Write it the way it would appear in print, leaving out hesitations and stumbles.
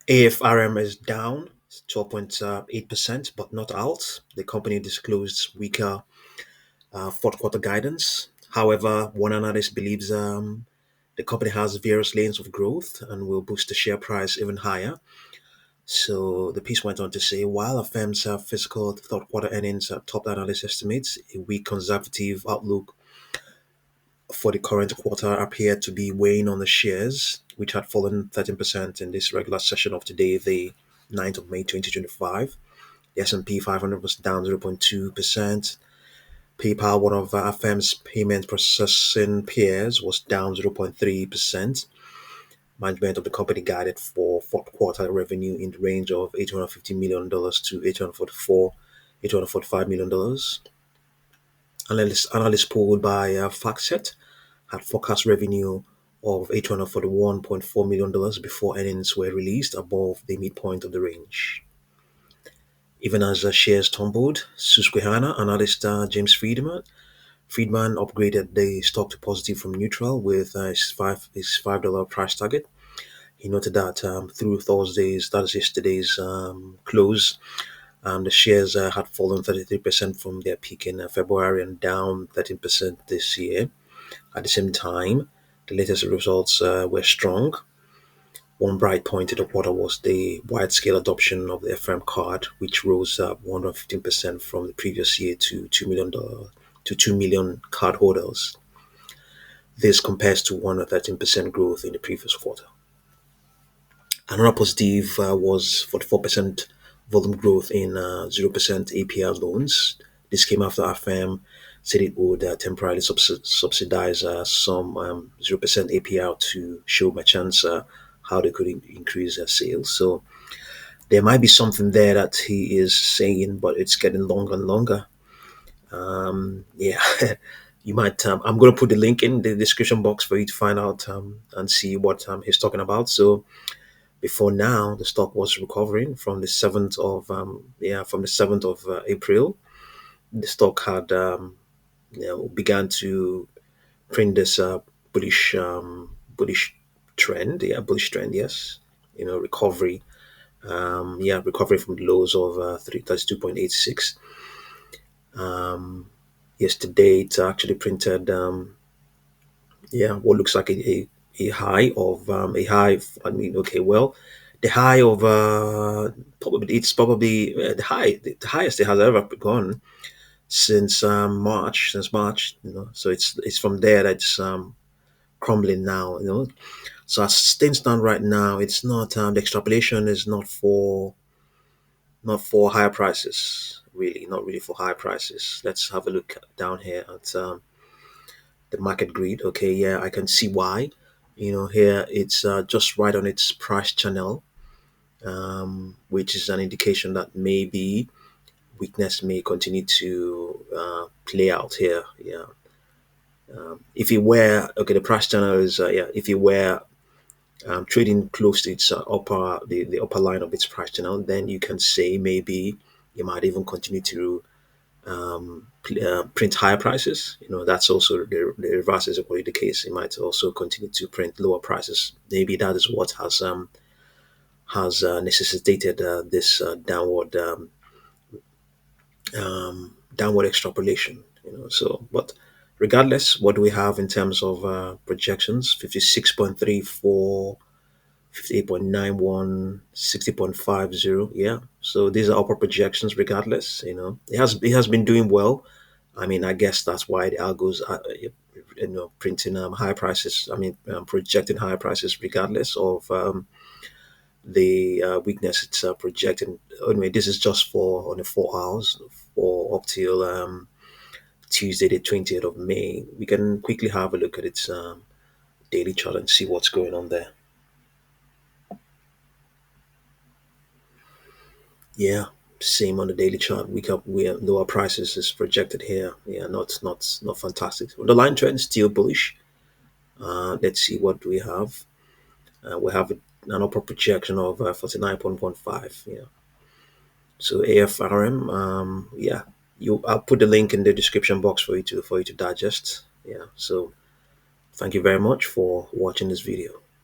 AFRM is down 12.8%, but not out. The company disclosed weaker fourth quarter guidance. However, one analyst believes the company has various lanes of growth and will boost the share price even higher. So the piece went on to say, while affirms fiscal third quarter earnings topped analyst estimates, a weak conservative outlook for the current quarter appeared to be weighing on the shares, which had fallen 13% in this regular session of today, the 9th of May 2025. The S&P 500 was down 0.2%. PayPal, one of our firm's payment processing peers, was down 0.3%. Management of the company guided for fourth quarter revenue in the range of $850 million to $845 million. Analysts polled by FactSet had forecast revenue of $841.4 million before earnings were released above the midpoint of the range. Even as shares tumbled, Susquehanna analyst James Friedman upgraded the stock to positive from neutral with his $5 price target. He noted that through Thursday's, that is yesterday's close, the shares had fallen 33% from their peak in February and down 13% this year. At the same time, the latest results were strong. One bright point in the quarter was the wide-scale adoption of the AFRM card, which rose 115% from the previous year to $2 million cardholders. This compares to 113% growth in the previous quarter. Another positive was 44% volume growth in 0% APR loans. This came after our firm said it would temporarily subsidize some 0% APR to show merchants how they could increase their sales. So there might be something there that he is saying, but it's getting longer and longer. Yeah, you might. I'm going to put the link in the description box for you to find out and see what he's talking about. So before now, the stock was recovering from the 7th of April. The stock had began to print this bullish trend. Yeah, bullish trend. Yes, recovery. Recovery from the lows of 332.86. Yesterday, it actually printed what looks like a high of a high. I mean, okay, well, the high of probably the highest it has ever gone since March. So it's from there that's crumbling now. So as things stand right now, it's not the extrapolation is not for higher prices, really, not really for high prices. Let's have a look down here at the market grid. Okay, yeah, I can see why. Here it's just right on its price channel, which is an indication that maybe weakness may continue to play out here. Yeah. If you were okay, the price channel is if you were trading close to its the upper line of its price channel, then you can say maybe you might even continue to print higher prices. That's also the reverse is equally the case. It might also continue to print lower prices. Maybe that is what has necessitated this downward extrapolation. So, but regardless, what do we have in terms of projections? 56.34, 58.91, 60.50. Yeah. So these are upper projections regardless. It has been doing well. I mean, I guess that's why the algos are printing high prices. I mean, projecting higher prices regardless of the weakness it's projecting. Anyway, this is just for on the 4 hours for up till Tuesday, the 20th of May. We can quickly have a look at its daily chart and see what's going on there. Yeah, same on the daily chart. We have lower prices is projected here. Yeah, not fantastic. The line trend is still bullish. Let's see what we have. We have an upper projection of 49.15. Yeah. So AFRM. Yeah. I'll put the link in the description box for you to digest. Yeah. So thank you very much for watching this video.